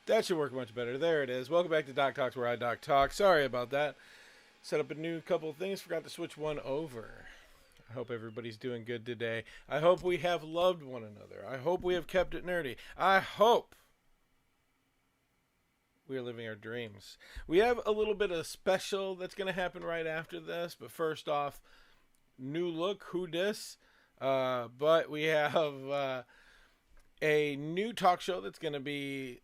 That should work much better. There it is. Welcome back to DocTalks, where I Doc Talk. Sorry about that. Set up a new couple of things. Forgot to switch one over. I hope everybody's doing good today. I hope we have loved one another. I hope we have kept it nerdy. I hope we are living our dreams. We have a little bit of special that's going to happen right after this. But first off, new look. Who dis? But we have a new talk show that's going to be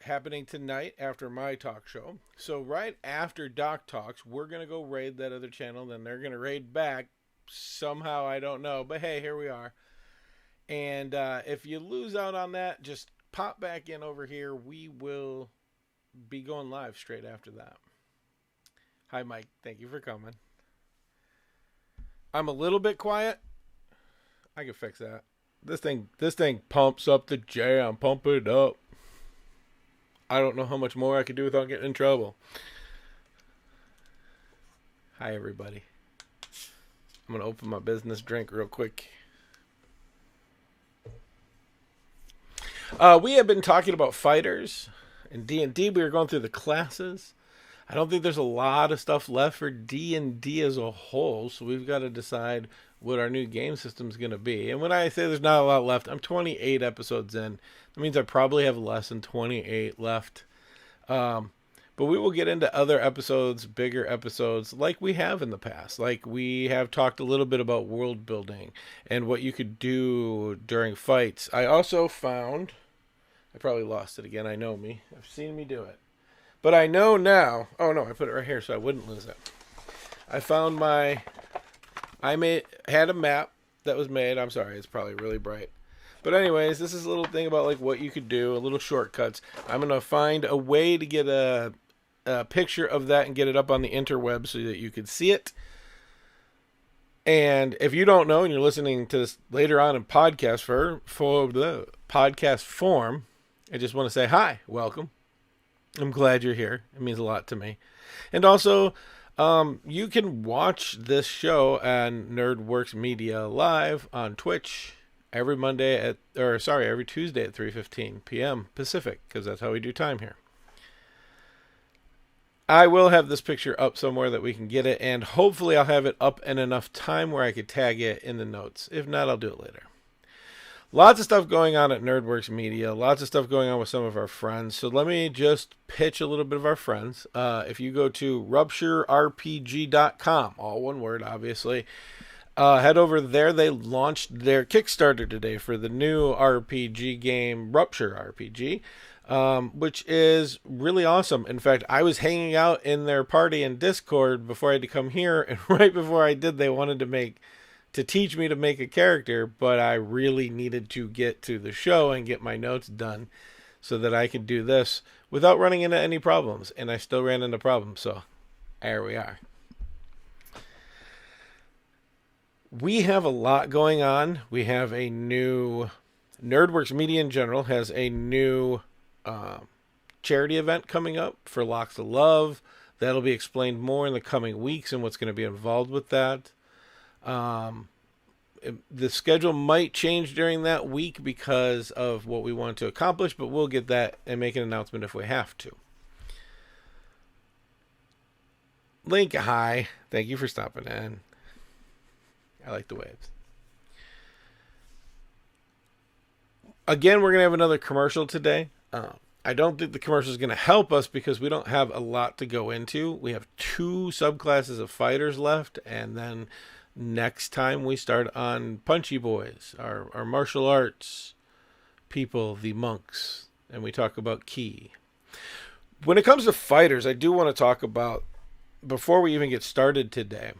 happening tonight after my talk show. So right after Doc Talks, we're going to go raid that other channel. Then they're going to raid back somehow. I don't know. But hey, here we are. And if you lose out on that, just pop back in over here. We will be going live straight after that. Hi, Mike. Thank you for coming. I'm a little bit quiet. I can fix that. This thing pumps up the jam. Pump it up. I don't know how much more I could do without getting in trouble. Hi, everybody. I'm going to open my business drink real quick. We have been talking about fighters in D&D. We were going through the classes. I don't think there's a lot of stuff left for D&D as a whole, so we've got to decide what our new game system is going to be. And when I say there's not a lot left, I'm 28 episodes in. That means I probably have less than 28 left. But we will get into other episodes, bigger episodes, like we have in the past. Like we have talked a little bit about world building and what you could do during fights. I also found... I probably lost it again. I know me. I've seen me do it. But I know now... Oh, no, I put it right here so I wouldn't lose it. I found my... had a map that was made. I'm sorry, it's probably really bright. But anyways, this is a little thing about like what you could do, a little shortcuts. I'm going to find a way to get a picture of that and get it up on the interweb so that you can see it. And if you don't know and you're listening to this later on in podcast for the podcast form, I just want to say hi, welcome. I'm glad you're here. It means a lot to me. And also, you can watch this show on NerdWorks Media live on Twitch every every Tuesday at 3:15 p.m. Pacific, because that's how we do time here. I will have this picture up somewhere that we can get it, and hopefully I'll have it up in enough time where I could tag it in the notes. If not, I'll do it later. Lots of stuff going on at NerdWorks Media. Lots of stuff going on with some of our friends. So let me just pitch a little bit of our friends. If you go to rupturerpg.com, all one word, obviously, head over there. They launched their Kickstarter today for the new RPG game, Rupture RPG, which is really awesome. In fact, I was hanging out in their party in Discord before I had to come here, and right before I did, they wanted to teach me to make a character, but I really needed to get to the show and get my notes done so that I could do this without running into any problems. And I still ran into problems, so there we are. We have a lot going on. We have a new... NerdWorks Media in general has a new charity event coming up for Locks of Love. That'll be explained more in the coming weeks and what's going to be involved with that. The schedule might change during that week because of what we want to accomplish, but we'll get that and make an announcement if we have to. Link, hi. Thank you for stopping in. I like the waves. Again, we're going to have another commercial today. I don't think the commercial is going to help us because we don't have a lot to go into. We have 2 subclasses of fighters left, and then next time we start on Punchy Boys, our martial arts people, the monks, and we talk about Ki. When it comes to fighters, I do want to talk about, before we even get started today,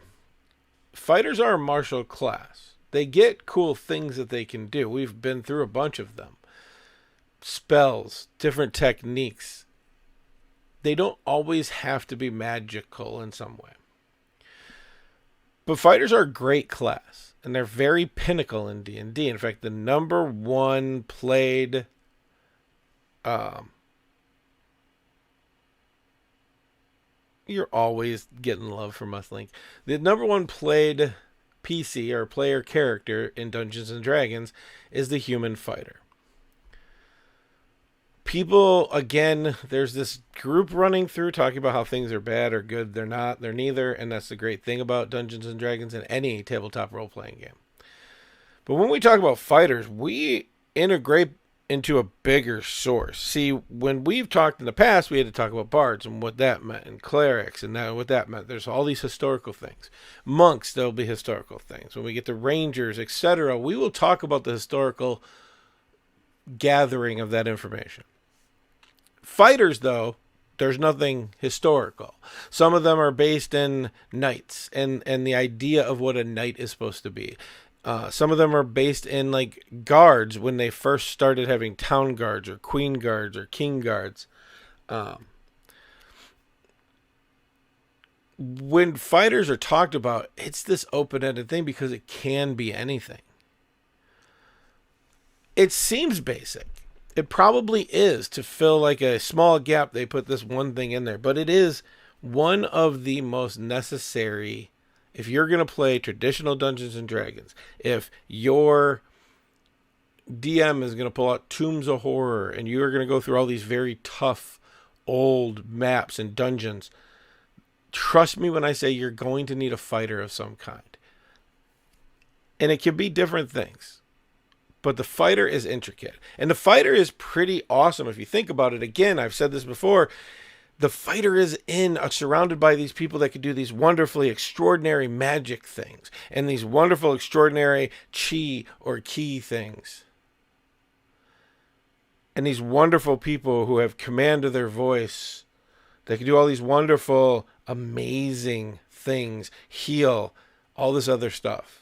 fighters are a martial class. They get cool things that they can do. We've been through a bunch of them. Spells, different techniques. They don't always have to be magical in some way. But fighters are a great class, and they're very pinnacle in D&D. In fact, the number one played you're always getting love from us, Link. The number one played PC or player character in Dungeons and Dragons is the human fighter. people, again, there's this group running through talking about how things are bad or good. They're not. They're neither. And that's the great thing about Dungeons and Dragons in any tabletop role-playing game. But when we talk about fighters, we integrate into a bigger source. See, when we've talked in the past, we had to talk about bards and what that meant, and clerics and what that meant. There's all these historical things. Monks, there'll be historical things. When we get to rangers, etc., we will talk about the historical gathering of that information. Fighters, though, there's nothing historical. Some of them are based in knights and the idea of what a knight is supposed to be. Some of them are based in like guards when they first started having town guards or queen guards or king guards. When fighters are talked about, it's this open-ended thing because it can be anything. It seems basic. It probably is to fill like a small gap. They put this one thing in there, but it is one of the most necessary. If you're going to play traditional Dungeons and Dragons, if your DM is going to pull out Tombs of Horror and you're going to go through all these very tough old maps and dungeons, trust me when I say you're going to need a fighter of some kind. And it can be different things. But the fighter is intricate. And the fighter is pretty awesome if you think about it. Again, I've said this before. The fighter is surrounded by these people that can do these wonderfully extraordinary magic things and these wonderful, extraordinary chi or ki things. And these wonderful people who have command of their voice. They can do all these wonderful, amazing things, heal, all this other stuff.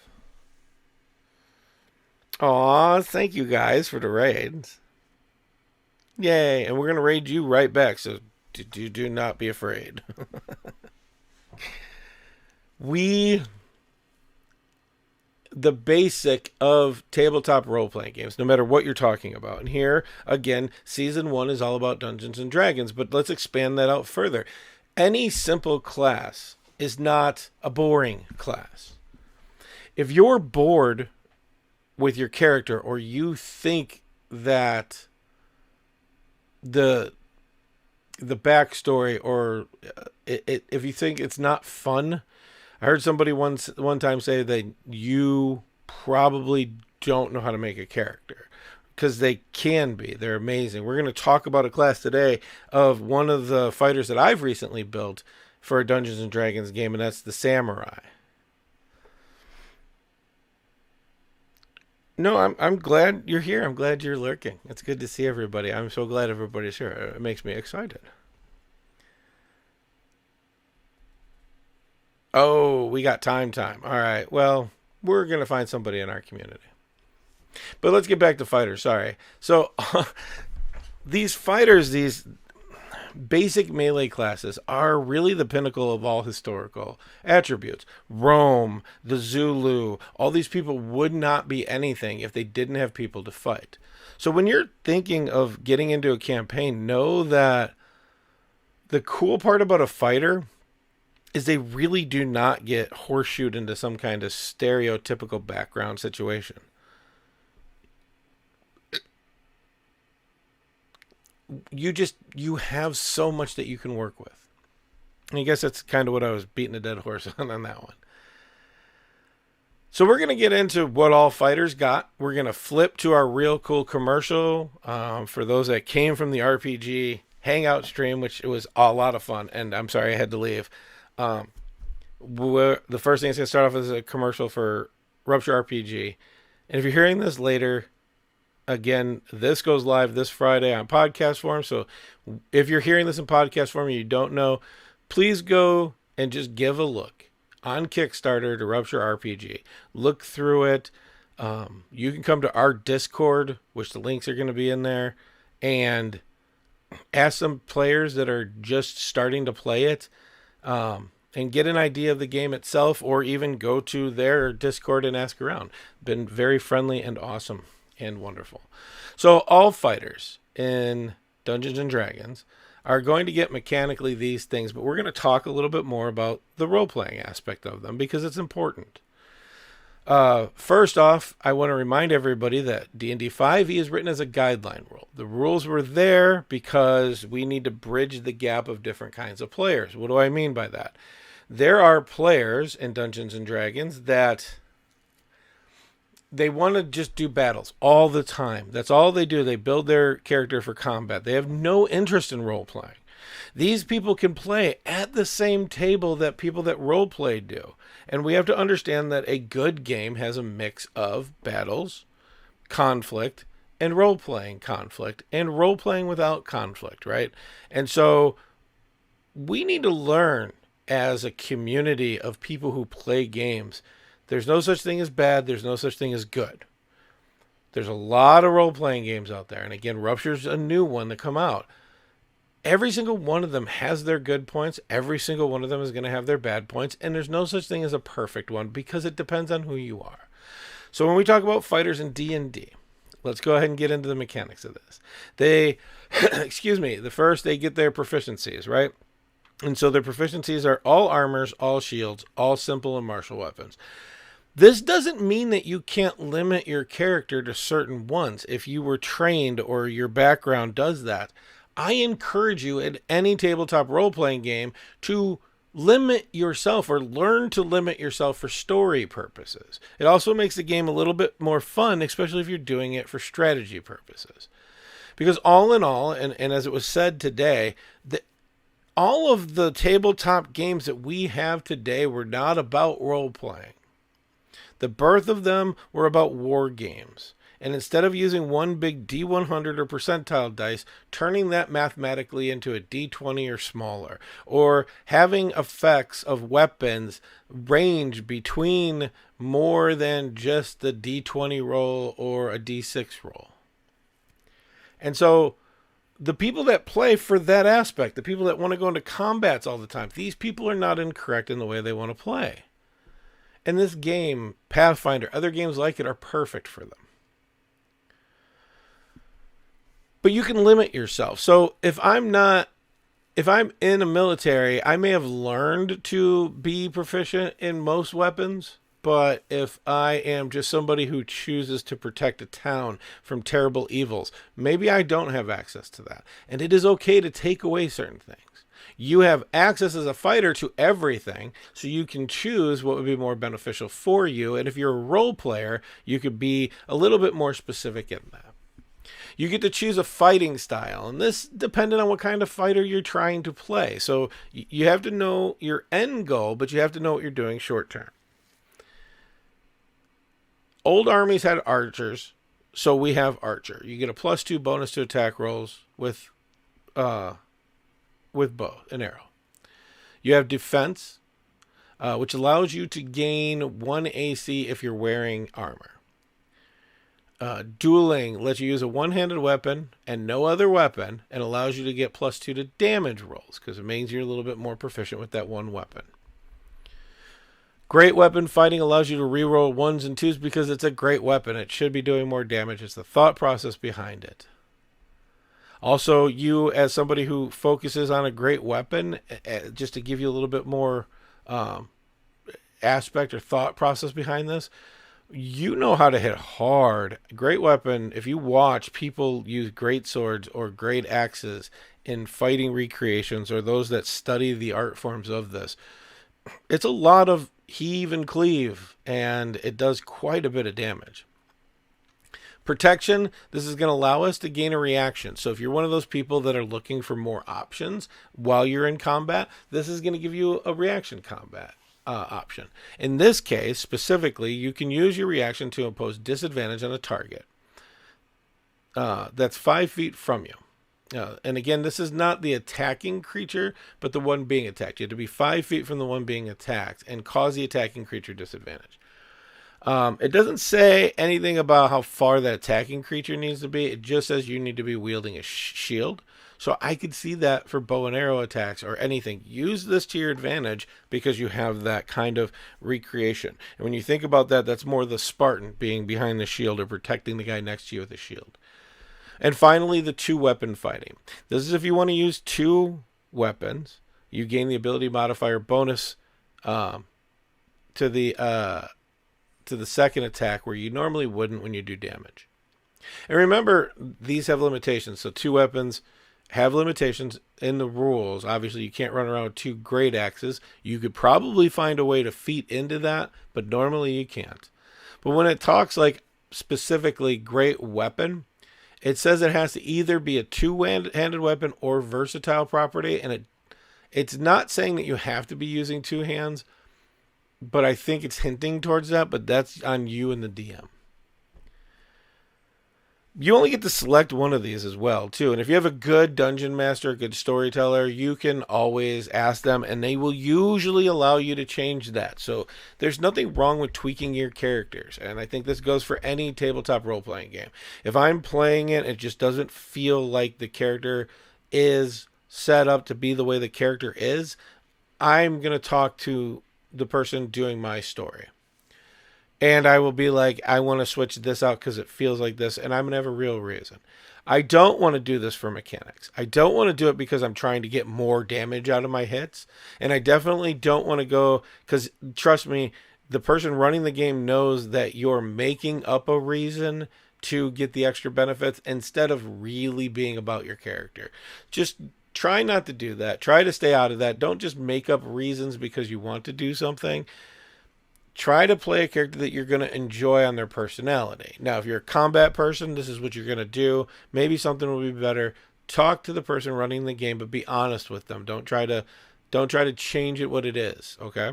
Aw, thank you guys for the raids. Yay, and we're going to raid you right back, so do not be afraid. The basic of tabletop role-playing games, no matter what you're talking about. And here, again, Season 1 is all about Dungeons and Dragons, but let's expand that out further. Any simple class is not a boring class. If you're bored with your character, or you think that the backstory, or if you think it's not fun, I heard somebody one time say that you probably don't know how to make a character, because they can be. They're amazing. We're going to talk about a class today of one of the fighters that I've recently built for a Dungeons and Dragons game, and that's the Samurai. No, I'm glad you're here. I'm glad you're lurking. It's good to see everybody. I'm so glad everybody's here. It makes me excited. Oh, we got time. All right. Well, we're going to find somebody in our community. But let's get back to fighters. Sorry. So these fighters, these basic melee classes are really the pinnacle of all historical attributes. Rome, the Zulu, all these people would not be anything if they didn't have people to fight. So when you're thinking of getting into a campaign, know that the cool part about a fighter is they really do not get horseshoed into some kind of stereotypical background situation. You have so much that you can work with. And I guess that's kind of what I was beating a dead horse on that one. So we're going to get into what all fighters got. We're going to flip to our real cool commercial for those that came from the RPG Hangout stream, which it was a lot of fun. And I'm sorry I had to leave. The first thing is going to start off as a commercial for Rupture RPG. And if you're hearing this later, again, this goes live this Friday on podcast form. So if you're hearing this in podcast form and you don't know, please go and just give a look on Kickstarter to Rupture RPG. Look through it. You can come to our Discord, which the links are going to be in there, and ask some players that are just starting to play it and get an idea of the game itself, or even go to their Discord and ask around. Been very friendly and awesome and wonderful. So all fighters in Dungeons and Dragons are going to get mechanically these things, but we're going to talk a little bit more about the role-playing aspect of them because it's important. First off, I want to remind everybody that D&D 5e is written as a guideline rule. The rules were there because we need to bridge the gap of different kinds of players. What do I mean by that? There are players in Dungeons and Dragons that they want to just do battles all the time. That's all they do. They build their character for combat. They have no interest in role playing. These people can play at the same table that people that role play do. And we have to understand that a good game has a mix of battles, conflict, and role-playing conflict, and role-playing without conflict, right? And so we need to learn as a community of people who play games. There's no such thing as bad. There's no such thing as good. There's a lot of role-playing games out there. And again, Rupture's a new one to come out. Every single one of them has their good points. Every single one of them is going to have their bad points. And there's no such thing as a perfect one because it depends on who you are. So when we talk about fighters in D&D, let's go ahead and get into the mechanics of this. They, they get their proficiencies, right? And so their proficiencies are all armors, all shields, all simple and martial weapons. This doesn't mean that you can't limit your character to certain ones if you were trained or your background does that. I encourage you in any tabletop role-playing game to limit yourself or learn to limit yourself for story purposes. It also makes the game a little bit more fun, especially if you're doing it for strategy purposes. Because all in all, and as it was said today, all of the tabletop games that we have today were not about role-playing. The birth of them were about war games. And instead of using one big D100 or percentile dice, turning that mathematically into a D20 or smaller, or having effects of weapons range between more than just the D20 roll or a D6 roll. And so the people that play for that aspect, the people that want to go into combats all the time, these people are not incorrect in the way they want to play. And this game, Pathfinder, other games like it are perfect for them. But you can limit yourself. So if I'm in a military, I may have learned to be proficient in most weapons. But if I am just somebody who chooses to protect a town from terrible evils, maybe I don't have access to that. And it is okay to take away certain things. You have access as a fighter to everything, so you can choose what would be more beneficial for you. And if you're a role player, you could be a little bit more specific in that. You get to choose a fighting style, and this depending on what kind of fighter you're trying to play. So you have to know your end goal, but you have to know what you're doing short term. Old armies had archers, so we have archer. You get a +2 bonus to attack rolls with bow and arrow. You have defense, which allows you to gain 1 AC if you're wearing armor. Dueling lets you use a one-handed weapon and no other weapon, and allows you to get +2 to damage rolls because it means you're a little bit more proficient with that one weapon. Great weapon fighting allows you to reroll 1s and 2s because it's a great weapon. It should be doing more damage. It's the thought process behind it. Also, you as somebody who focuses on a great weapon, just to give you a little bit more aspect or thought process behind this, you know how to hit hard. Great weapon. If you watch people use great swords or great axes in fighting recreations or those that study the art forms of this, it's a lot of heave and cleave, and it does quite a bit of damage. Protection, this is going to allow us to gain a reaction. So if you're one of those people that are looking for more options while you're in combat, this is going to give you a reaction combat option. In this case, specifically, you can use your reaction to impose disadvantage on a target that's 5 feet from you. And again, this is not the attacking creature, but the one being attacked. You have to be 5 feet from the one being attacked and cause the attacking creature disadvantage. It doesn't say anything about how far that attacking creature needs to be. It just says you need to be wielding a shield. So I could see that for bow and arrow attacks or anything. Use this to your advantage because you have that kind of recreation. And when you think about that, that's more the Spartan being behind the shield or protecting the guy next to you with a shield. And finally, the 2-weapon fighting. This is if you want to use 2 weapons, you gain the ability modifier bonus to the second attack where you normally wouldn't when you do damage. And remember, these have limitations. So 2 weapons have limitations in the rules. Obviously, you can't run around with 2 great axes. You could probably find a way to feed into that, but normally you can't. But when it talks like specifically great weapon, it says it has to either be a 2-handed weapon or versatile property, and it's not saying that you have to be using 2 hands, but I think it's hinting towards that, but that's on you and the DM. You only get to select one of these as well, too. And if you have a good dungeon master, a good storyteller, you can always ask them, and they will usually allow you to change that. So there's nothing wrong with tweaking your characters. And I think this goes for any tabletop role-playing game. If I'm playing it, it just doesn't feel like the character is set up to be the way the character is, I'm going to talk to the person doing my story. And I will be like, I want to switch this out because it feels like this, and I'm going to have a real reason. I don't want to do this for mechanics. I don't want to do it because I'm trying to get more damage out of my hits. And I definitely don't want to go, because trust me, the person running the game knows that you're making up a reason to get the extra benefits instead of really being about your character. Just try not to do that. Try to stay out of that. Don't just make up reasons because you want to do something. Try to play a character that you're going to enjoy on their personality. Now, if you're a combat person, this is what you're going to do. Maybe something will be better. Talk to the person running the game, but be honest with them. Don't try to change it what it is, okay?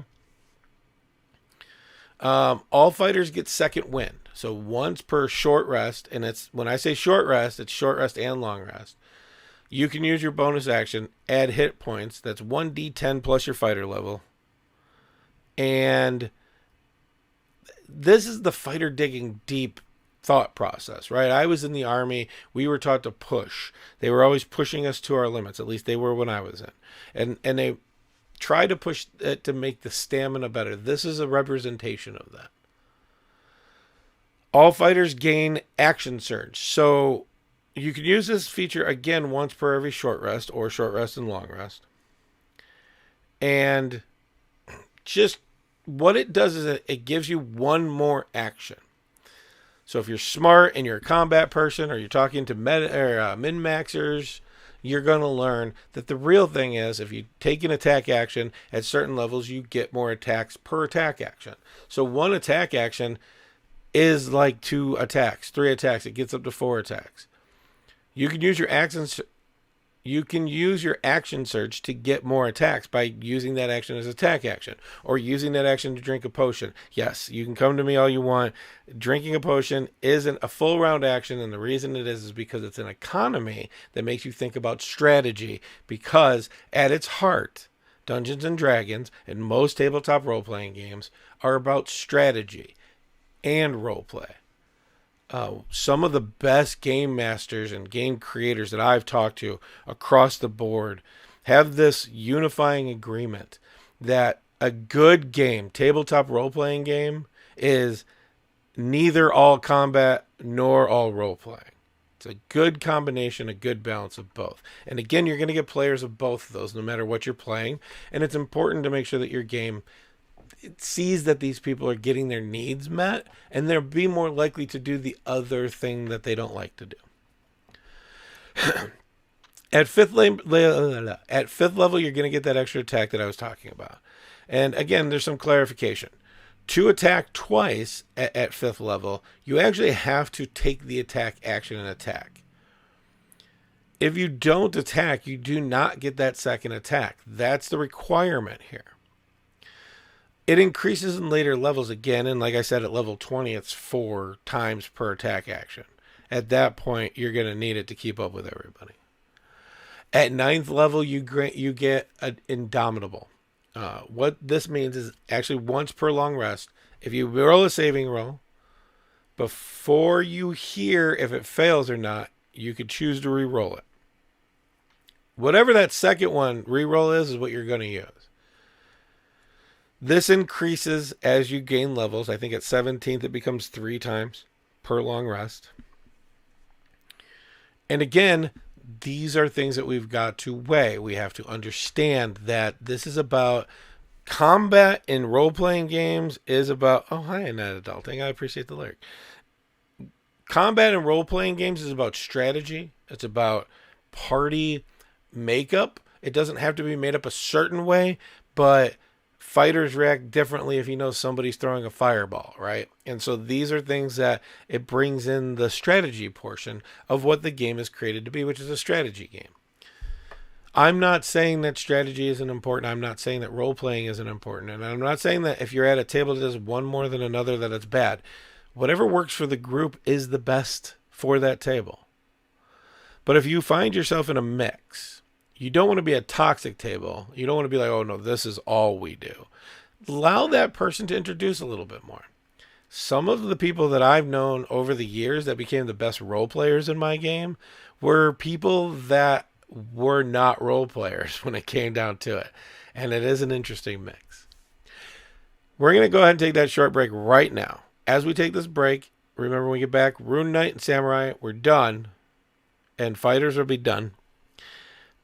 All fighters get second wind. So once per short rest, and it's when I say short rest, it's short rest and long rest. You can use your bonus action, add hit points. That's 1d10 plus your fighter level. And this is the fighter digging deep thought process, right? I was in the Army. We were taught to push. They were always pushing us to our limits. At least they were when I was in. And they try to push it to make the stamina better. This is a representation of that. All fighters gain action surge. So you can use this feature again once per every short rest or short rest and long rest. And just what it does is it gives you one more action. So if you're smart and you're a combat person or you're talking to min-maxers, you're going to learn that the real thing is if you take an attack action at certain levels, you get more attacks per attack action. So one attack action is like 2 attacks, 3 attacks. It gets up to 4 attacks. You can use your actions. You can use your action surge to get more attacks by using that action as attack action or using that action to drink a potion. Yes, you can come to me all you want. Drinking a potion isn't a full round action, and the reason it is because it's an economy that makes you think about strategy, because at its heart, Dungeons and Dragons and most tabletop role-playing games are about strategy and roleplay. Some of the best game masters and game creators that I've talked to across the board have this unifying agreement that a good game, tabletop role-playing game, is neither all combat nor all role-playing. It's a good combination, a good balance of both. And again, you're going to get players of both of those no matter what you're playing. And it's important to make sure that your game sees that these people are getting their needs met, and they'll be more likely to do the other thing that they don't like to do. At fifth level, you're going to get that extra attack that I was talking about. And again, there's some clarification. To attack twice at 5th level, you actually have to take the attack action and attack. If you don't attack, you do not get that second attack. That's the requirement here. It increases in later levels again, and like I said, at level 20, it's 4 times per attack action. At that point, you're going to need it to keep up with everybody. At 9th level, you get an Indomitable. What this means is actually once per long rest, if you roll a saving roll, before you hear if it fails or not, you could choose to re-roll it. Whatever that second one re-roll is what you're going to use. This increases as you gain levels. I think at 17th, it becomes 3 times per long rest. And again, these are things that we've got to weigh. We have to understand that this is about combat in role-playing games is about... Oh, hi, Not Adulting. I appreciate the lyric. combat and role-playing games is about strategy. It's about party makeup. It doesn't have to be made up a certain way, but fighters react differently if you know somebody's throwing a fireball, right? And so these are things that it brings in the strategy portion of what the game is created to be, which is a strategy game. I'm not saying that strategy isn't important. I'm not saying that role-playing isn't important. And I'm not saying that if you're at a table that does one more than another that it's bad. Whatever works for the group is the best for that table. But if you find yourself in a mix, you don't want to be a toxic table. You don't want to be like, oh no, this is all we do. Allow that person to introduce a little bit more. Some of the people that I've known over the years that became the best role players in my game were people that were not role players when it came down to it. And it is an interesting mix. We're going to go ahead and take that short break right now. As we take this break, remember when we get back, Rune Knight and Samurai, we're done. And Fighters will be done.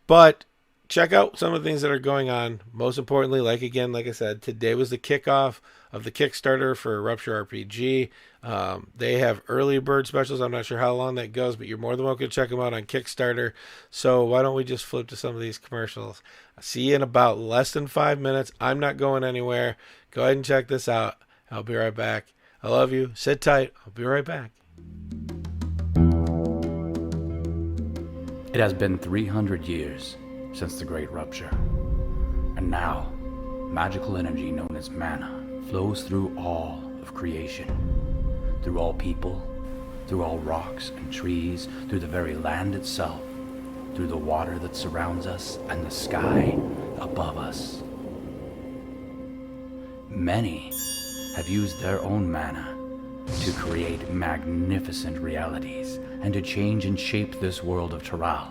But check out some of the things that are going on. Most importantly, like I said, today was the kickoff of the Kickstarter for Rupture RPG. They have early bird specials. I'm not sure how long that goes, but you're more than welcome to check them out on Kickstarter. So why don't we just flip to some of these commercials? I'll see you in about less than 5 minutes. I'm not going anywhere. Go ahead and check this out. I'll be right back. I love you. Sit tight. I'll be right back. It has been 300 years since the Great Rupture, and now magical energy known as mana flows through all of creation, through all people, through all rocks and trees, through the very land itself, through the water that surrounds us and the sky above us. Many have used their own mana to create magnificent realities and to change and shape this world of Taral.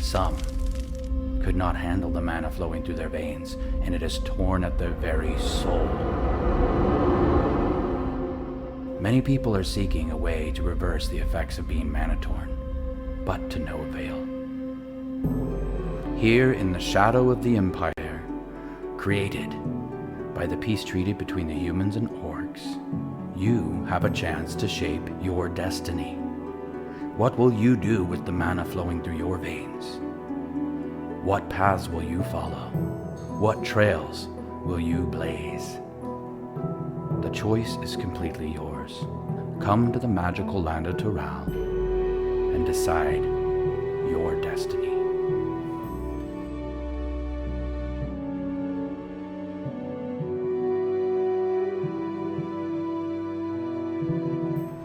Some could not handle the mana flowing through their veins, and it has torn at their very soul. Many people are seeking a way to reverse the effects of being mana-torn, but to no avail. Here in the shadow of the Empire, created by the peace treaty between the humans and orcs, you have a chance to shape your destiny. What will you do with the mana flowing through your veins? What paths will you follow? What trails will you blaze? The choice is completely yours. Come to the magical land of Taral and decide your destiny.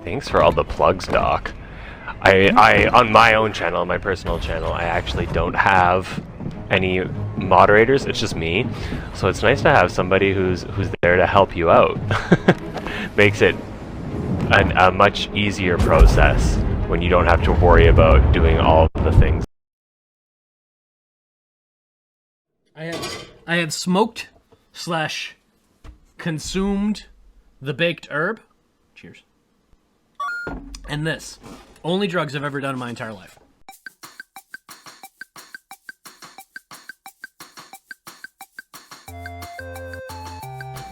Thanks for all the plugs, Doc. I on my own channel, my personal channel, I actually don't have any moderators. It's just me. So it's nice to have somebody who's there to help you out. Makes it a much easier process when you don't have to worry about doing all of the things. I have smoked / consumed the baked herb. Cheers. And this. Only drugs I've ever done in my entire life.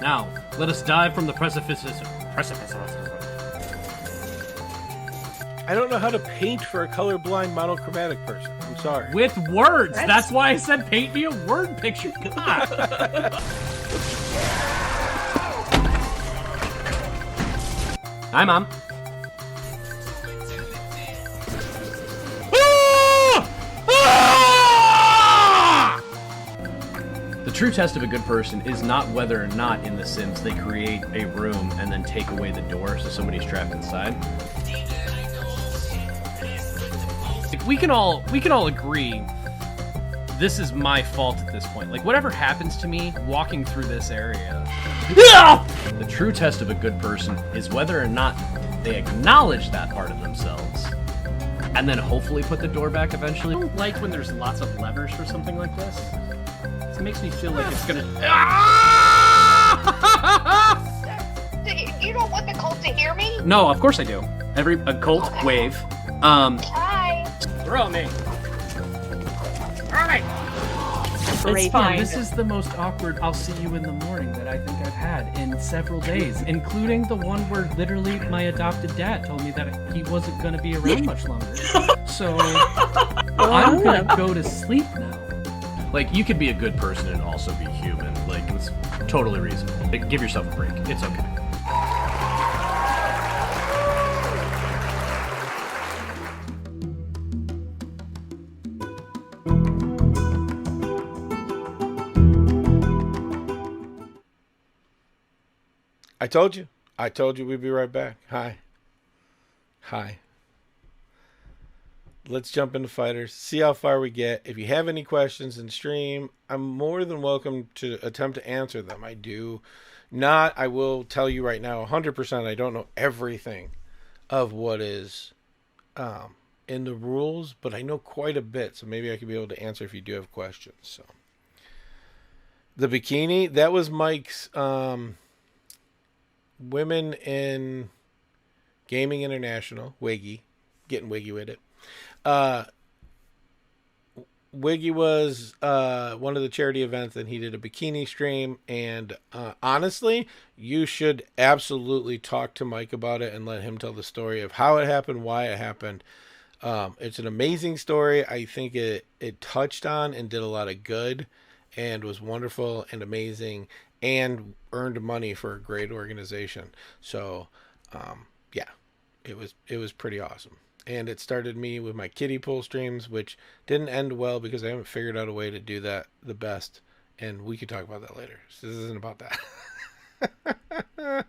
Now, let us dive from the precipice. I don't know how to paint for a colorblind monochromatic person. I'm sorry. With words. That's why I said paint me a word picture. God. Hi, Mom. The true test of a good person is not whether or not in The Sims they create a room and then take away the door so somebody's trapped inside. Like, we can all agree this is my fault at this point. Like, whatever happens to me walking through this area. The true test of a good person is whether or not they acknowledge that part of themselves and then hopefully put the door back eventually. I don't like when there's lots of levers for something like this. It makes me feel like it's gonna... You don't want the cult to hear me? No, of course I do. A cult wave. Hi. Throw me. Alright. separate It's fine. This is the most awkward "I'll see you in the morning" that I think I've had in several days, including the one where literally my adopted dad told me that he wasn't going to be around much longer. So I'm going to go to sleep now. Like, you could be a good person and also be human. Like, it's totally reasonable. Like, give yourself a break. It's okay. I told you we'd be right back. Hi. Let's jump into fighters, see how far we get. If you have any questions in stream, I'm more than welcome to attempt to answer them. I do not, I will tell you right now, 100%, I don't know everything of what is in the rules, but I know quite a bit, so maybe I could be able to answer if you do have questions. So, the bikini, that was Mike's Women in Gaming International, Wiggy, getting wiggy with it. Wiggy was one of the charity events, and he did a bikini stream. And honestly, you should absolutely talk to Mike about it and let him tell the story of how it happened, why it happened. It's an amazing story. I think it touched on and did a lot of good, and was wonderful and amazing, and earned money for a great organization. So, yeah, it was pretty awesome. And it started me with my kiddie pool streams, which didn't end well because I haven't figured out a way to do that the best. And we could talk about that later. So this isn't about that.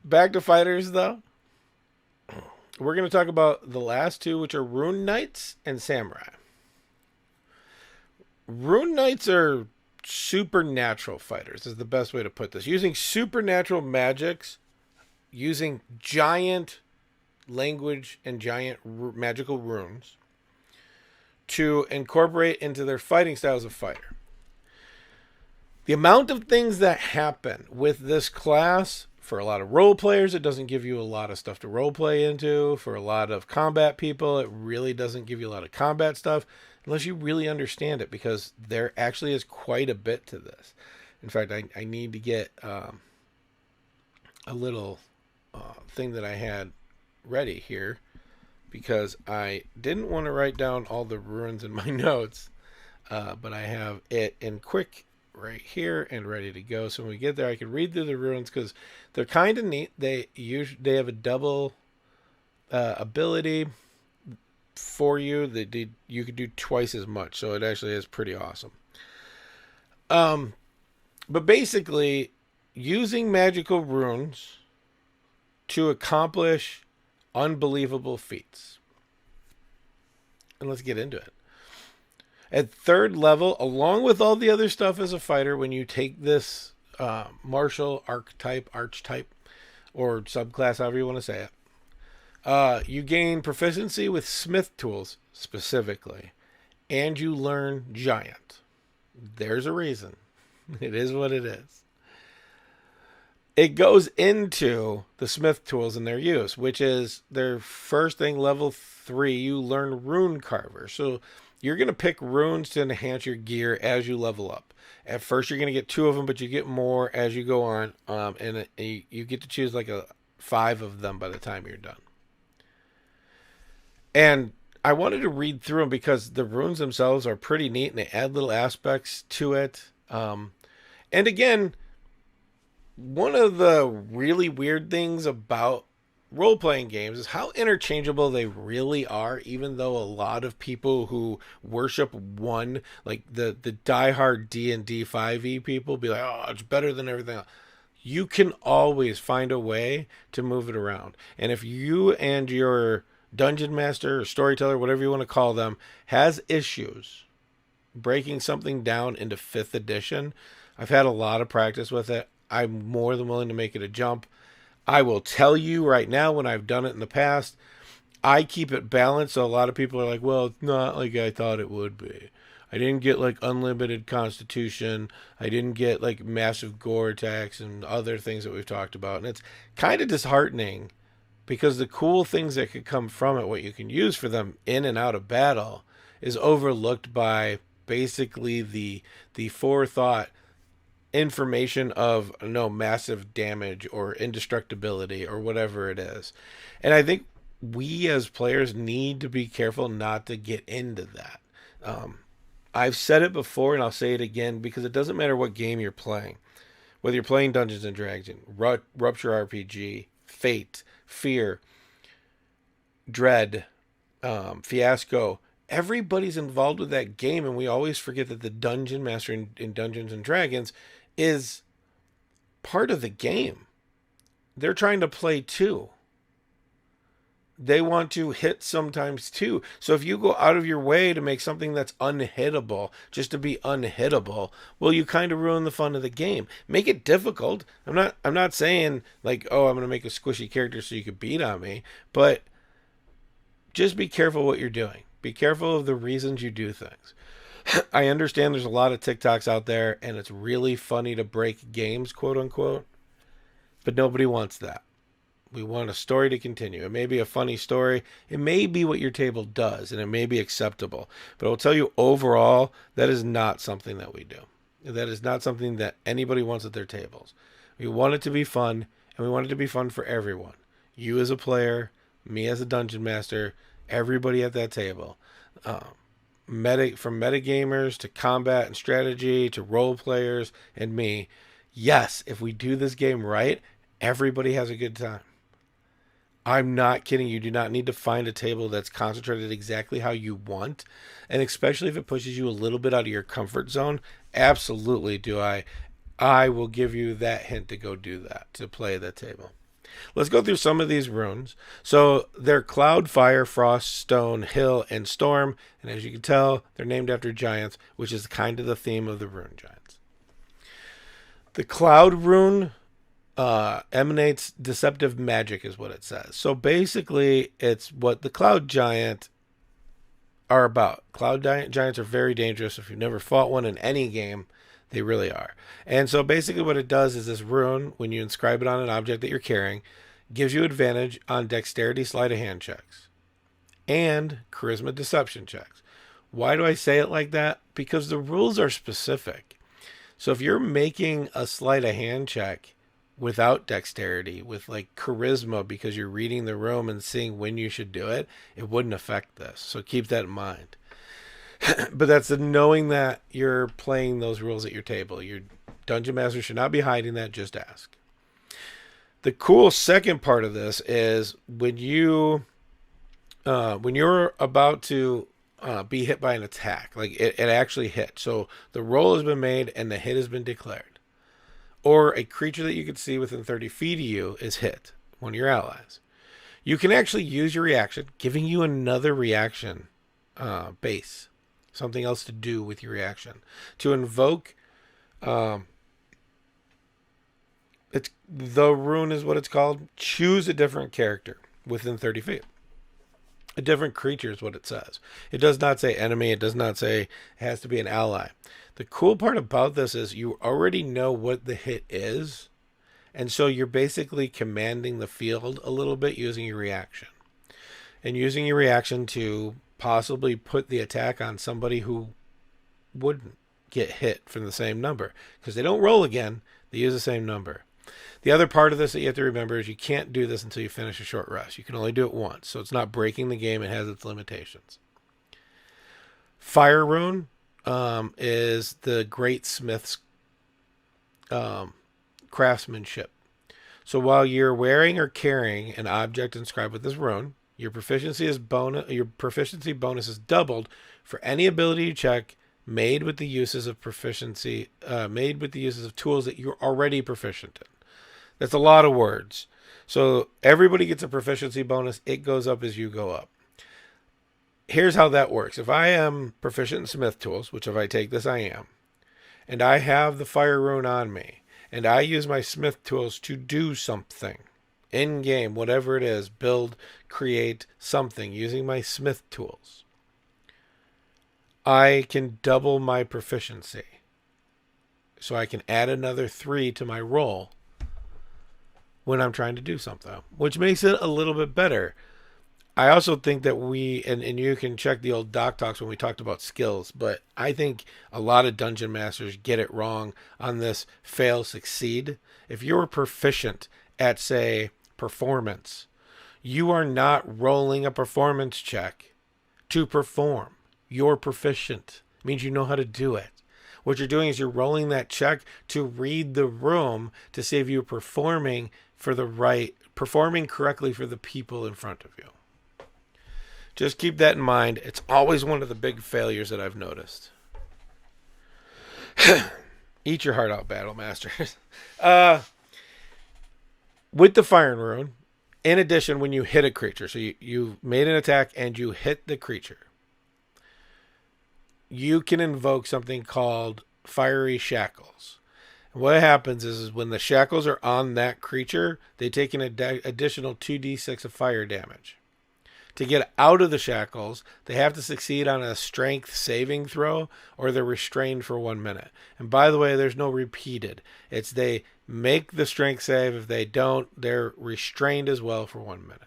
Back to fighters, though. We're going to talk about the last two, which are Rune Knights and Samurai. Rune Knights are supernatural fighters, is the best way to put this. Using supernatural magics, using giant language and giant magical runes to incorporate into their fighting styles of fighter. The amount of things that happen with this class, for a lot of role players, it doesn't give you a lot of stuff to role play into. For a lot of combat people, it really doesn't give you a lot of combat stuff unless you really understand it, because there actually is quite a bit to this. In fact, I need to get a little thing that I had ready here, because I didn't want to write down all the runes in my notes, but I have it in quick right here and ready to go. So when we get there, I can read through the runes because they're kind of neat. They have a double ability for you that you could do twice as much, so it actually is pretty awesome. But basically, using magical runes to accomplish unbelievable feats. And let's get into it. At third level, along with all the other stuff as a fighter, when you take this martial archetype, or subclass, however you want to say it, you gain proficiency with smith tools specifically, and you learn giant. There's a reason. It is what it is. It goes into the smith tools and their use, which is their first thing, level 3, you learn rune carver. So you're going to pick runes to enhance your gear as you level up. At first, you're going to get 2 of them, but you get more as you go on. And you get to choose like 5 of them by the time you're done. And I wanted to read through them because the runes themselves are pretty neat and they add little aspects to it. And again, one of the really weird things about role-playing games is how interchangeable they really are, even though a lot of people who worship one, like the diehard D&D 5e people, be like, oh, it's better than everything else. You can always find a way to move it around. And if you and your dungeon master or storyteller, whatever you want to call them, has issues breaking something down into 5th edition, I've had a lot of practice with it. I'm more than willing to make it a jump. I will tell you right now, when I've done it in the past, I keep it balanced. So a lot of people are like, well, it's not like I thought it would be. I didn't get like unlimited constitution. I didn't get like massive gore attacks and other things that we've talked about. And it's kind of disheartening because the cool things that could come from it, what you can use for them in and out of battle, is overlooked by basically the forethought information of massive damage or indestructibility or whatever it is. And I think we as players need to be careful not to get into that. I've said it before and I'll say it again, because it doesn't matter what game you're playing. Whether you're playing Dungeons and Dragons, Rupture RPG, Fate, Fear, Dread, Fiasco, everybody's involved with that game, and we always forget that the Dungeon Master in Dungeons and Dragons is part of the game. They're trying to play too. They want to hit sometimes too. So if you go out of your way to make something that's unhittable just to be unhittable, well, you kind of ruin the fun of the game. Make it difficult. I'm not saying like, oh, I'm going to make a squishy character so you can beat on me, but just be careful what you're doing. Be careful of the reasons you do things. I understand there's a lot of TikToks out there and it's really funny to break games, quote unquote, but nobody wants that. We want a story to continue. It may be a funny story. It may be what your table does, and it may be acceptable. But I'll tell you, overall, that is not something that we do. That is not something that anybody wants at their tables. We want it to be fun, and we want it to be fun for everyone. You as a player, me as a dungeon master, everybody at that table. From metagamers to combat and strategy to role players and me. Yes, if we do this game right, everybody has a good time. I'm not kidding. You do not need to find a table that's concentrated exactly how you want. And especially if it pushes you a little bit out of your comfort zone, absolutely do I will give you that hint to go do that, to play that table. Let's go through some of these runes. So they're Cloud, Fire, Frost, Stone, Hill, and Storm. And as you can tell, they're named after giants, which is kind of the theme of the rune giants. The Cloud rune emanates deceptive magic is what it says. So basically it's what the cloud giant are about. Cloud giants are very dangerous. If you've never fought one in any game, they really are. And so basically what it does is this rune, when you inscribe it on an object that you're carrying, gives you advantage on dexterity sleight of hand checks and charisma deception checks. Why do I say it like that? Because the rules are specific. So if you're making a sleight of hand check without dexterity, with like charisma, because you're reading the room and seeing when you should do it, it wouldn't affect this. So keep that in mind. But that's the knowing that you're playing those rules at your table. Your dungeon master should not be hiding that. Just ask. The cool second part of this is when you're about to be hit by an attack, like it actually hit. So the roll has been made and the hit has been declared. Or a creature that you can see within 30 feet of you is hit, one of your allies. You can actually use your reaction, giving you another reaction base, something else to do with your reaction, to invoke. It's the rune is what it's called. Choose a different character within 30 feet. A different creature is what it says. It does not say enemy. It does not say it has to be an ally. The cool part about this is you already know what the hit is. And so you're basically commanding the field a little bit using your reaction. And using your reaction to possibly put the attack on somebody who wouldn't get hit from the same number. Because they don't roll again. They use the same number. The other part of this that you have to remember is you can't do this until you finish a short rest. You can only do it once. So it's not breaking the game. It has its limitations. Fire rune is the great smith's craftsmanship. So while you're wearing or carrying an object inscribed with this rune, your proficiency bonus is doubled for any ability check made with the uses of proficiency, made with the uses of tools that you're already proficient in. That's a lot of words. So everybody gets a proficiency bonus. It goes up as you go up. Here's how that works. If I am proficient in smith tools, which if I take this I am, and I have the fire rune on me, and I use my smith tools to do something in game, whatever it is, build, create something using my smith tools, I can double my proficiency. So I can add another 3 to my roll when I'm trying to do something, which makes it a little bit better. I also think that and you can check the old DocTalks when we talked about skills, but I think a lot of dungeon masters get it wrong on this fail succeed. If you're proficient at, say, performance, you are not rolling a performance check to perform. You're proficient. It means you know how to do it. What you're doing is you're rolling that check to read the room to see if you're performing correctly for the people in front of you. Just keep that in mind. It's always one of the big failures that I've noticed. Eat your heart out, Battle Masters. With the Fire Rune, in addition, when you hit a creature, so you made an attack and you hit the creature, you can invoke something called Fiery Shackles. And what happens is when the shackles are on that creature, they take an additional 2d6 of fire damage. To get out of the shackles, they have to succeed on a strength saving throw or they're restrained for 1 minute. And by the way, there's no repeated. It's they make the strength save. If they don't, they're restrained as well for 1 minute.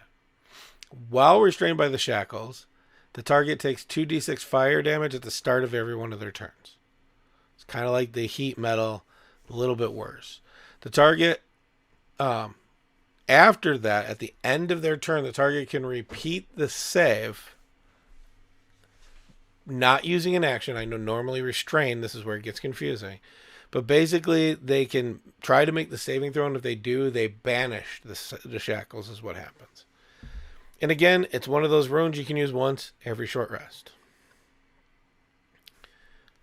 While restrained by the shackles, the target takes 2d6 fire damage at the start of every one of their turns. It's kind of like the heat metal, a little bit worse. The target... After that, at the end of their turn, the target can repeat the save, not using an action. I know normally restrain, this is where it gets confusing. But basically, they can try to make the saving throw, and if they do, they banish the shackles, is what happens. And again, it's one of those runes you can use once every short rest.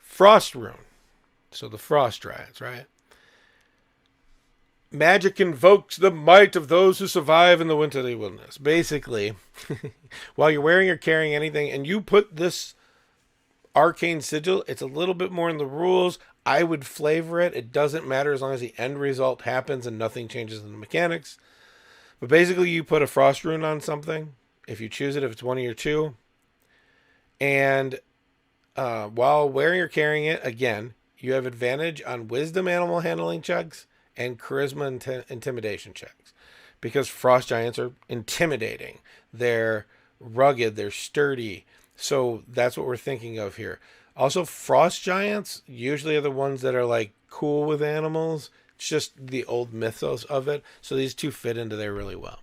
Frost rune. So the Frost Dryads, right? Magic invokes the might of those who survive in the winterly wilderness. Basically, while you're wearing or carrying anything, and you put this arcane sigil, it's a little bit more in the rules. I would flavor it. It doesn't matter as long as the end result happens and nothing changes in the mechanics. But basically, you put a frost rune on something, if you choose it, if it's one of your two. And while wearing or carrying it, again, you have advantage on wisdom animal handling checks and charisma intimidation checks, because frost giants are intimidating. They're rugged, they're sturdy. So that's what we're thinking of here. Also, frost giants usually are the ones that are like cool with animals. It's just the old mythos of it. So these two fit into there really well.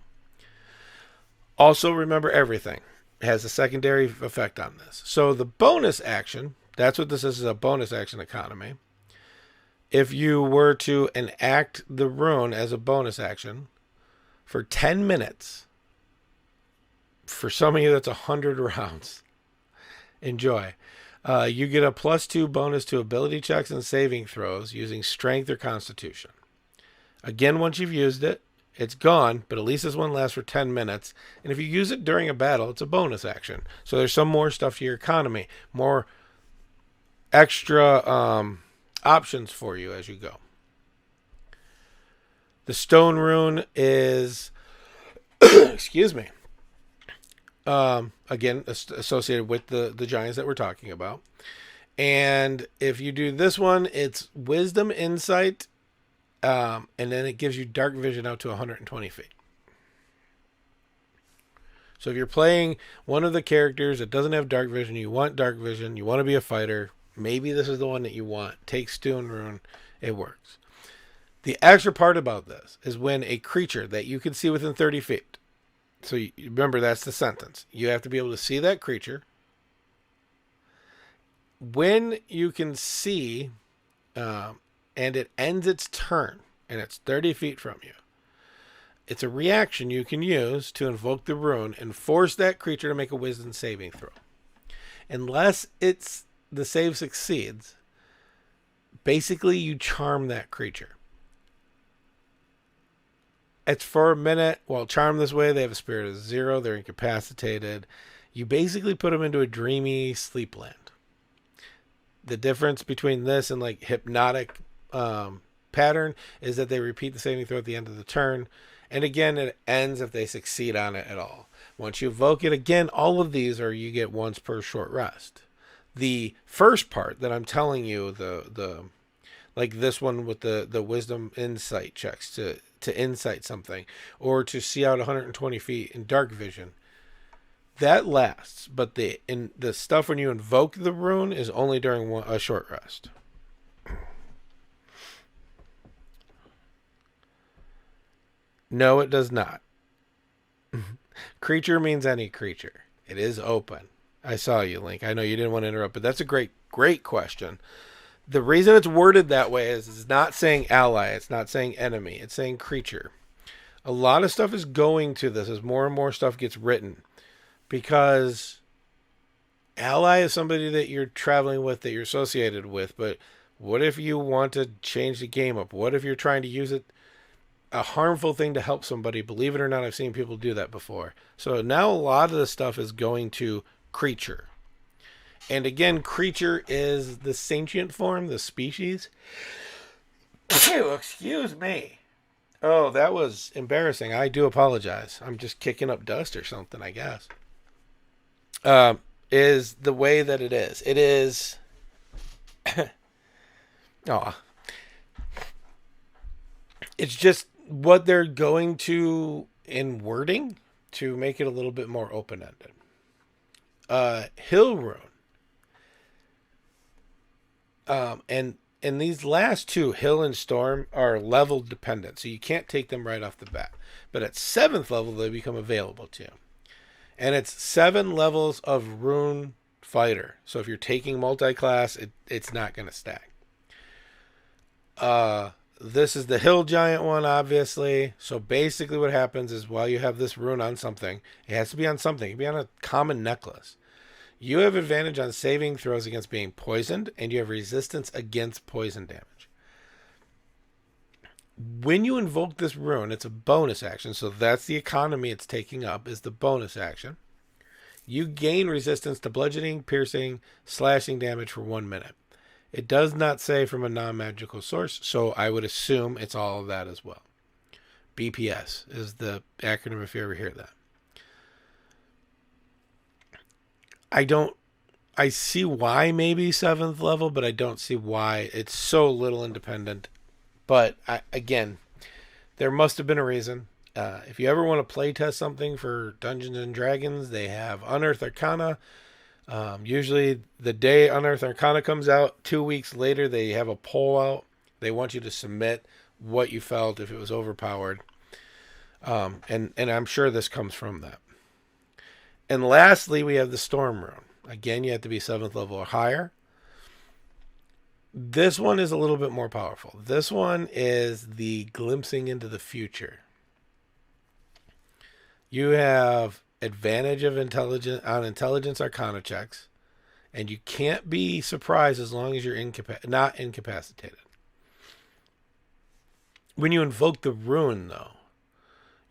Also, remember everything has a secondary effect on this. So the bonus action, that's what this is a bonus action economy. If you were to enact the rune as a bonus action for 10 minutes, for some of you that's 100 rounds. Enjoy. You get a +2 bonus to ability checks and saving throws using strength or constitution. Again, once you've used it, it's gone, but at least this one lasts for 10 minutes. And if you use it during a battle, it's a bonus action. So there's some more stuff to your economy, more extra options for you as you go. The stone rune is excuse me, again associated with the giants that we're talking about. And if you do this one, it's wisdom insight, and then it gives you dark vision out to 120 feet. So if you're playing one of the characters that doesn't have dark vision, you want dark vision, you want to be a fighter, maybe this is the one that you want. Take Stone Rune. It works. The extra part about this is when a creature that you can see within 30 feet. So you remember, that's the sentence. You have to be able to see that creature. When you can see, and it ends its turn, and it's 30 feet from you, it's a reaction you can use to invoke the rune and force that creature to make a wisdom saving throw. Unless the save succeeds, basically you charm that creature. It's for a minute. While charmed this way, they have a spirit of 0. They're incapacitated. You basically put them into a dreamy sleep land. The difference between this and like hypnotic pattern is that they repeat the saving throw at the end of the turn. And again, it ends if they succeed on it at all. Once you evoke it, again, all of these are you get once per short rest. The first part that I'm telling you, the like this one with the wisdom insight checks to insight something or to see out 120 feet in dark vision, That lasts, but the stuff when you invoke the rune is only during a short rest. No, it does not. Creature means any creature. It is open. I saw you, Link. I know you didn't want to interrupt, but that's a great question. The reason it's worded that way is it's not saying ally. It's not saying enemy. It's saying creature. A lot of stuff is going to this as more and more stuff gets written. Because ally is somebody that you're traveling with, that you're associated with. But what if you want to change the game up? What if you're trying to use it, a harmful thing, to help somebody? Believe it or not, I've seen people do that before. So now a lot of the stuff is going to creature. And again, creature is the sentient form, the species. Excuse me. Oh, that was embarrassing. I do apologize. I'm just kicking up dust or something, I guess. Is the way that it is. It is... It's just what they're going to in wording to make it a little bit more open-ended. Hill Rune. And these last two, Hill and Storm, are level dependent, so you can't take them right off the bat. But at 7th level, they become available to you. And it's 7 levels of Rune Fighter. So if you're taking multi-class, it's not going to stack. This is the Hill Giant one, obviously. So basically what happens is while you have this rune on something, it has to be on something. It can be on a common necklace. You have advantage on saving throws against being poisoned, and you have resistance against poison damage. When you invoke this rune, it's a bonus action, so that's the economy it's taking up, is the bonus action. You gain resistance to bludgeoning, piercing, slashing damage for 1 minute. It does not say from a non-magical source, so I would assume it's all of that as well. BPS is the acronym if you ever hear that. I see why maybe 7th level, but I don't see why it's so little independent. But again, there must have been a reason. If you ever want to play test something for Dungeons and Dragons, they have Unearthed Arcana. Usually the day Unearthed Arcana comes out, 2 weeks later, they have a poll out. They want you to submit what you felt if it was overpowered. And I'm sure this comes from that. And lastly, we have the Storm Rune. Again, you have to be 7th level or higher. This one is a little bit more powerful. This one is the glimpsing into the future. You have advantage of intelligence arcana checks, and you can't be surprised as long as you're not incapacitated. When you invoke the rune, though,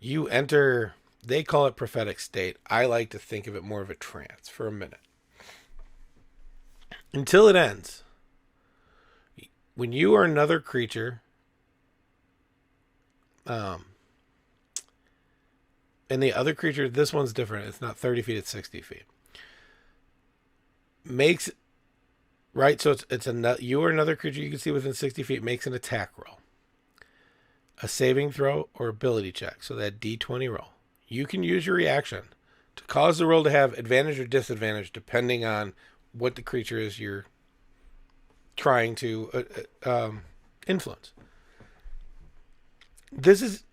you enter, they call it prophetic state. I like to think of it more of a trance for a minute. Until it ends. When you are another creature, and the other creature, this one's different. It's not 30 feet, it's 60 feet. So you or another creature you can see within 60 feet makes an attack roll, a saving throw, or ability check. So that D20 roll. You can use your reaction to cause the roll to have advantage or disadvantage depending on what the creature is you're trying to influence. This is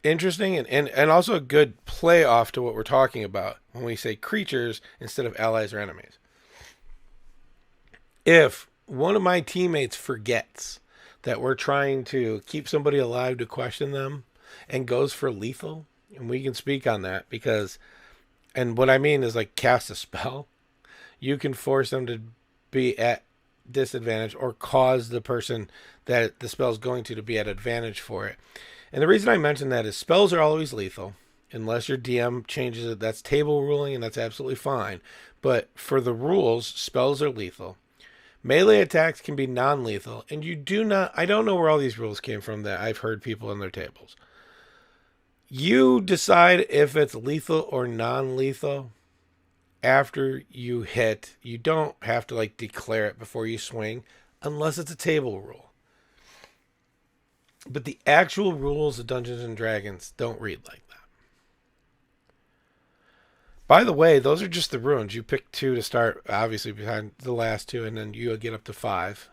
interesting and also a good play off to what we're talking about when we say creatures instead of allies or enemies. If one of my teammates forgets that we're trying to keep somebody alive to question them and goes for lethal, and we can speak on that and what I mean is like cast a spell, you can force them to be at disadvantage or cause the person that the spell is going to be at advantage for it. And the reason I mention that is spells are always lethal unless your DM changes it. That's table ruling, and that's absolutely fine. But for the rules, spells are lethal. Melee attacks can be non-lethal, and I don't know where all these rules came from that I've heard people in their tables. You decide if it's lethal or non-lethal after you hit. You don't have to declare it before you swing unless it's a table rule. But the actual rules of Dungeons and Dragons don't read like that. By the way, those are just the runes. You pick 2 to start, obviously, behind the last 2, and then you get up to 5.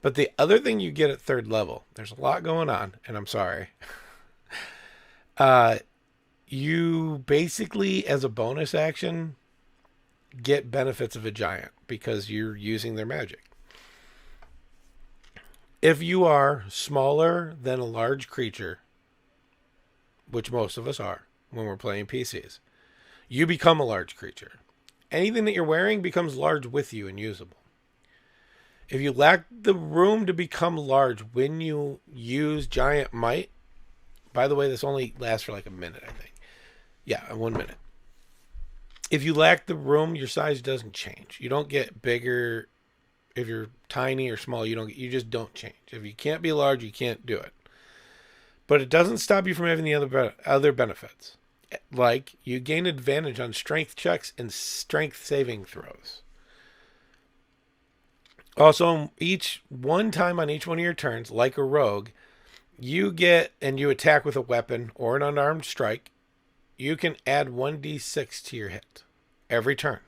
But the other thing you get at 3rd level, there's a lot going on, and I'm sorry. You basically, as a bonus action, get benefits of a giant because you're using their magic. If you are smaller than a large creature, which most of us are when we're playing PCs, you become a large creature. Anything that you're wearing becomes large with you and usable. If you lack the room to become large when you use Giant Might, by the way, this only lasts for like a minute, I think. Yeah, 1 minute. If you lack the room, your size doesn't change. You don't get bigger. If you're tiny or small, you just don't change. If you can't be large, you can't do it. But it doesn't stop you from having the other benefits. Like, you gain advantage on strength checks and strength saving throws. Also, one time on each one of your turns, like a rogue, you attack with a weapon or an unarmed strike, you can add 1d6 to your hit every turn.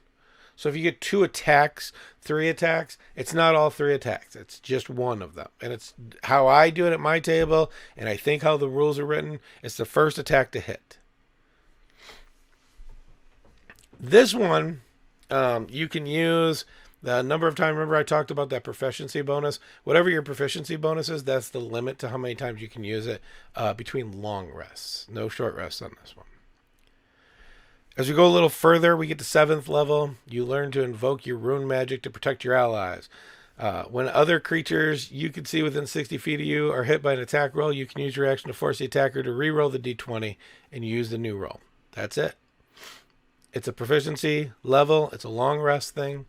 So if you get 2 attacks, 3 attacks, it's not all 3 attacks. It's just one of them. And it's how I do it at my table, and I think how the rules are written. It's the first attack to hit. This one, you can use the number of times. Remember I talked about that proficiency bonus? Whatever your proficiency bonus is, that's the limit to how many times you can use it between long rests. No short rests on this one. As we go a little further, we get to 7th level. You learn to invoke your rune magic to protect your allies. When other creatures you can see within 60 feet of you are hit by an attack roll, you can use your action to force the attacker to re-roll the d20 and use the new roll. That's it. It's a proficiency level. It's a long rest thing.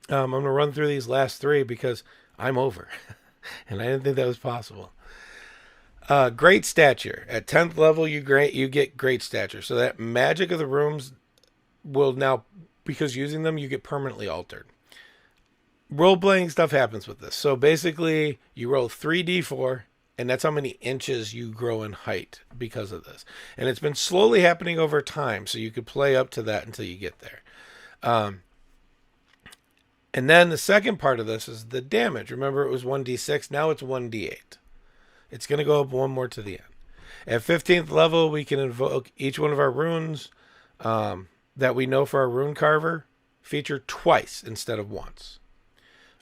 I'm going to run through these last 3 because I'm over. And I didn't think that was possible. Great stature. At 10th level, you get great stature. So that magic of the rooms will now, because using them, you get permanently altered. Role-playing stuff happens with this. So basically, you roll 3d4, and that's how many inches you grow in height because of this. And it's been slowly happening over time, so you could play up to that until you get there. And then the second part of this is the damage. Remember, it was 1d6. Now it's 1d8. It's going to go up 1 more to the end. At 15th level, we can invoke each one of our runes that we know for our rune carver feature twice instead of once.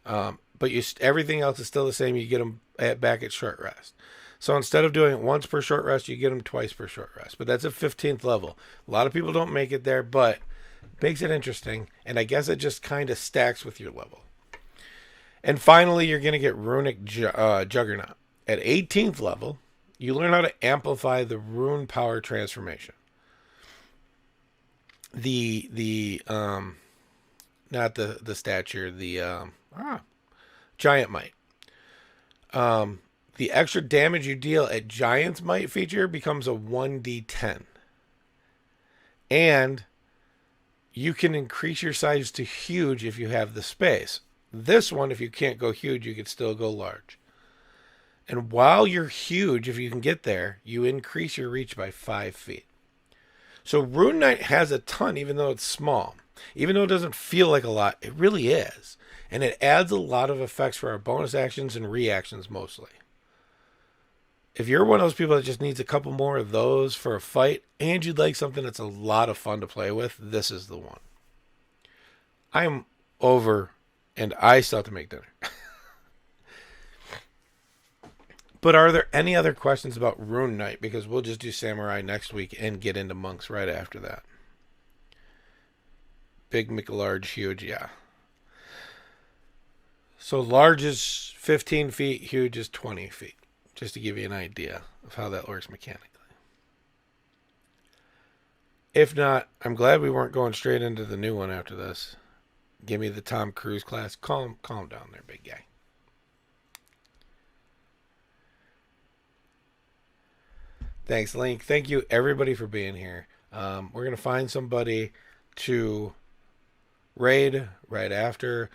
But everything else is still the same. You get them back at short rest. So instead of doing it once per short rest, you get them twice per short rest. But that's at 15th level. A lot of people don't make it there, but it makes it interesting. And I guess it just kind of stacks with your level. And finally, you're going to get Runic Juggernaut. At 18th level, you learn how to amplify the rune power transformation. Not the stature, Giant Might. The extra damage you deal at Giant's Might feature becomes a 1d10. And you can increase your size to huge if you have the space. This one, if you can't go huge, you could still go large. And while you're huge, if you can get there, you increase your reach by 5 feet. So Rune Knight has a ton, even though it's small. Even though it doesn't feel like a lot, it really is. And it adds a lot of effects for our bonus actions and reactions mostly. If you're one of those people that just needs a couple more of those for a fight, and you'd like something that's a lot of fun to play with, this is the one. I'm over, and I still have to make dinner. But are there any other questions about Rune Knight? Because we'll just do Samurai next week and get into Monks right after that. Big, large, huge, yeah. So large is 15 feet, huge is 20 feet. Just to give you an idea of how that works mechanically. If not, I'm glad we weren't going straight into the new one after this. Give me the Tom Cruise class. Calm down there, big guy. Thanks, Link. Thank you, everybody, for being here. We're going to find somebody to raid right after.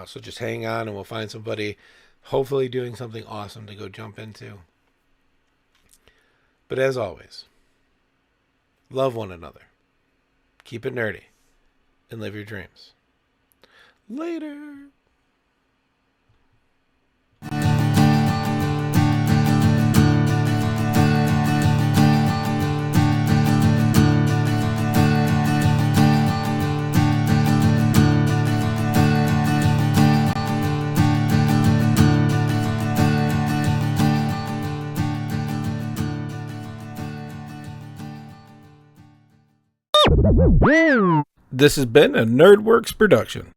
So just hang on and we'll find somebody hopefully doing something awesome to go jump into. But as always, love one another. keep it nerdy, and live your dreams. Later. This has been a NerdWorks production.